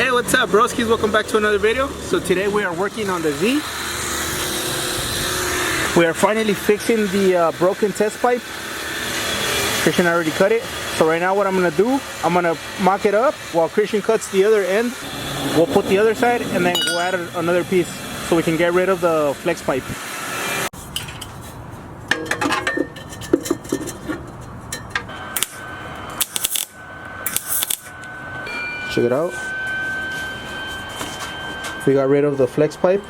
Hey, what's up, broskies? Welcome back to another video. So today we are working on the Z. We are finally fixing the broken test pipe. Christian already cut it. So right now what I'm gonna do, I'm gonna mock it up while Christian cuts the other end. We'll put the other side and then we'll add another piece so we can get rid of the flex pipe. Check it out. We got rid of the flex pipe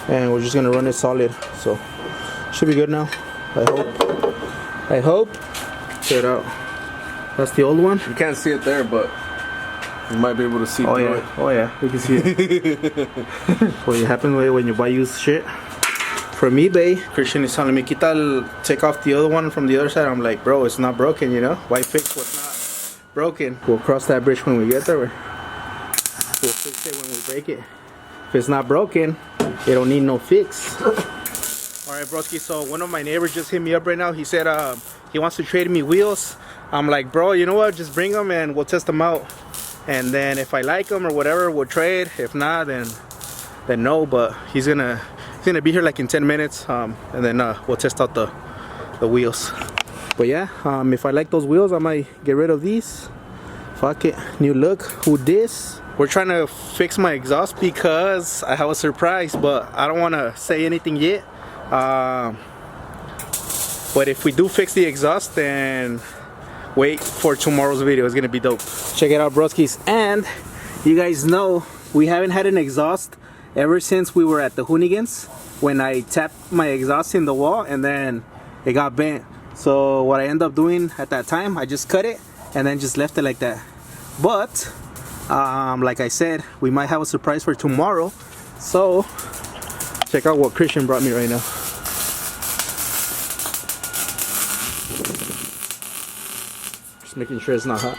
and we're just gonna run it solid. So should be good now. I hope. Check it out. That's the old one. You can't see it there, but you might be able to see through it. Oh yeah, we can see it. What happens when you buy used shit from eBay. Christian is telling me, take off the other one from the other side. I'm like, bro, it's not broken, you know? Why fix what's not broken? We'll cross that bridge when we get there. We'll fix it when we break it. If it's not broken, it don't need no fix. Alright, broski, so one of my neighbors just hit me up right now. He said he wants to trade me wheels. I'm like, bro, you know what, just bring them and we'll test them out, and then if I like them or whatever, we'll trade. If not, then no. But he's gonna be here like in 10 minutes, and then we'll test out the wheels. But yeah, if I like those wheels, I might get rid of these. Fuck it, new look. Who dis? We're trying to fix my exhaust because I have a surprise, but I don't want to say anything yet. But if we do fix the exhaust, then wait for tomorrow's video. It's gonna be dope. Check it out, broskis. And you guys know we haven't had an exhaust ever since we were at the Hoonigans, when I tapped my exhaust in the wall and then it got bent. So what I ended up doing at that time, I just cut it and then just left it like that. But like I said, we might have a surprise for tomorrow. So check out what Christian brought me right now. Just making sure it's not hot.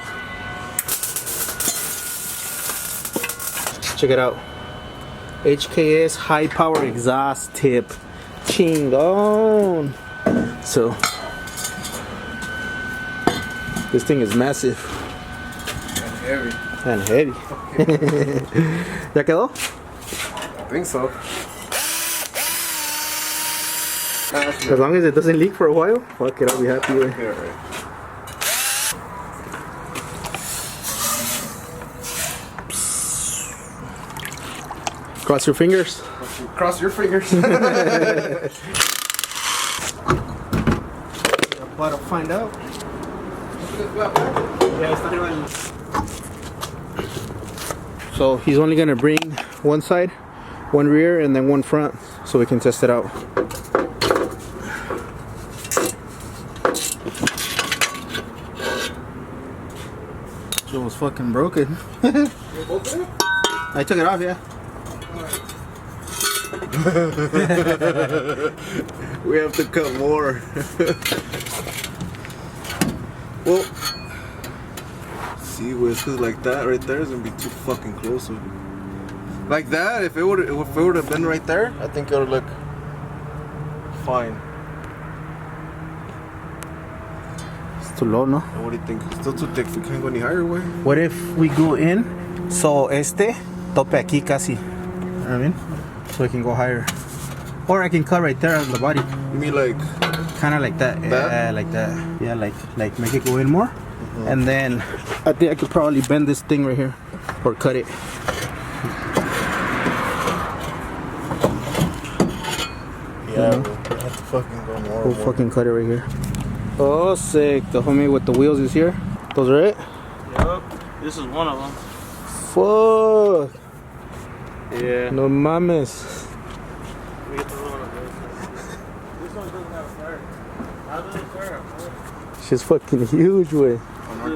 Check it out. HKS high power exhaust tip. Chingon. So this thing is massive. And heavy. ¿Ya quedó? I think so. As long as it doesn't leak for a while, fuck it, I'll be happy with it. Yeah, right. Cross your fingers. Cross your fingers. About to find out. So he's only gonna bring one side, one rear, and then one front, so we can test it out. It was fucking broken. I took it off, yeah. We have to cut more. Well, see, where it's like that right there is gonna be too fucking close. Like that, if it would have been right there, I think it would look fine. It's too low, no? What do you think? It's still too thick. We can't go any higher, way. What if we go in, so tope aquí casi, you know what I mean? So I can go higher. Or I can cut right there on the body. You mean like? Kind of like that. Yeah, like that. Yeah, like make it go in more. And then I think I could probably bend this thing right here or cut it. Yeah, we'll have to fucking go more. We'll fucking cut it right here. Oh, sick. The homie with the wheels is here. Those are it? Yup. This is one of them. Fuck. Yeah. No mames. We get the one of those. This one doesn't have a fire. How does it fire? She's fucking huge, way. On our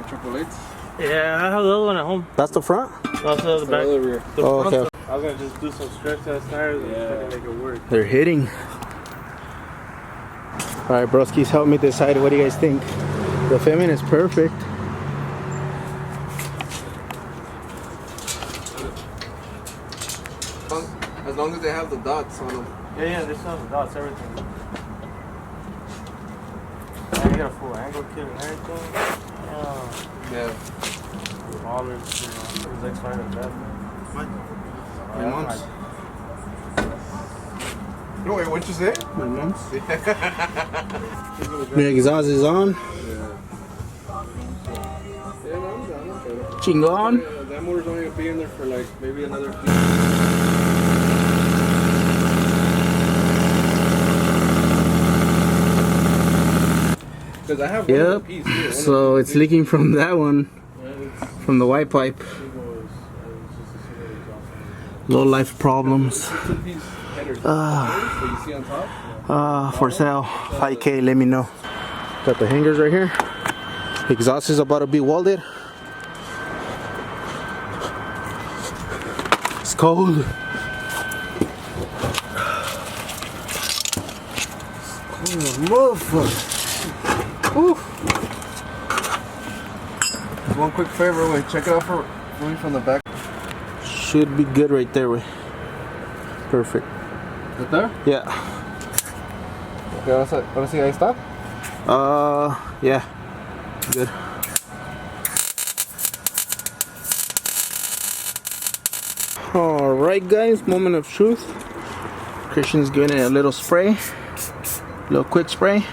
triple eights. Yeah, I have the other one at home. That's the front? That's the back. Rear. The Oh, front. okay. I was gonna just do some stretch test tires and fucking make it work. They're hitting. Alright, broskies, help me decide. What do you guys think? The fitment is perfect. As long as they have the dots on them. Yeah, they still have the dots, everything. And you got a full angle kit and everything. Yeah. father, his ex-wife death. My mom's. No, wait, what'd you say? My mom's. The exhaust is on. Yeah, no, I'm down. Chingon. That motor's only gonna be in there for like maybe another few. Because I have one Yep. piece here. So it's leaking from that one, from the white pipe. Low life problems. Two-piece headers. So you see on top? For sale. 5K. Let me know. Got the hangers right here. Exhaust is about to be welded. It's cold. Motherfucker. One quick favor, wait, check it out for me from the back. Should be good right there. Wait. Perfect. Right there? Yeah. Okay, wanna see how you stop? Yeah. Good. Alright guys, moment of truth. Christian's giving it a little spray. Little quick spray.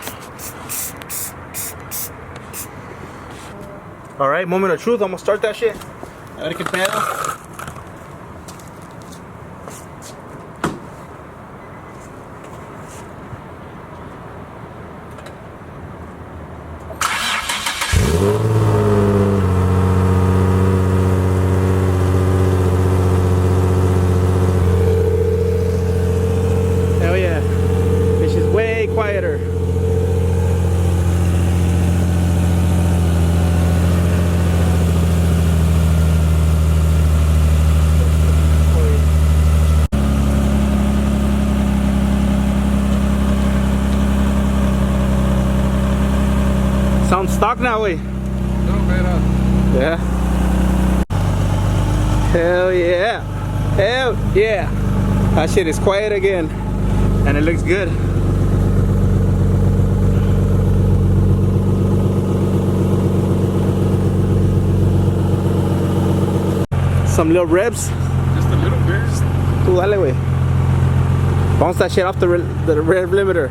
Alright, moment of truth. I'm gonna start that shit. A ver qué pedo. Hell yeah. This is way quieter. Sounds stock now, way. No, man. Yeah. Hell yeah. Hell yeah. That shit is quiet again. And it looks good. Some little revs. Just a little bit. Tú dale, güey. Bounce that shit off the rev limiter.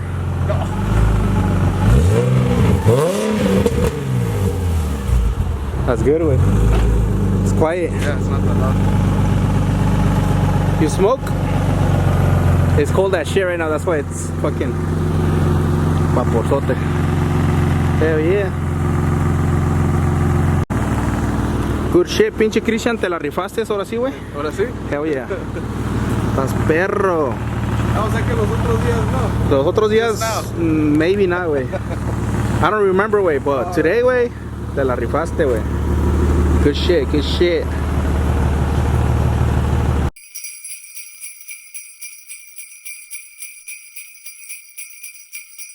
That's good, way. It's quiet. Yeah, it's not that loud. You smoke? It's cold as shit right now, that's why it's fucking vaporzote. Hell yeah. Good shit, pinche Christian, te la rifaste ahora sí, güey. Ahora sí. Hell yeah. Estás perro. Ah, o sea que los otros días no. Los otros días, maybe not, güey. I don't remember, güey, but today, güey, te la rifaste, güey. Good shit, good shit.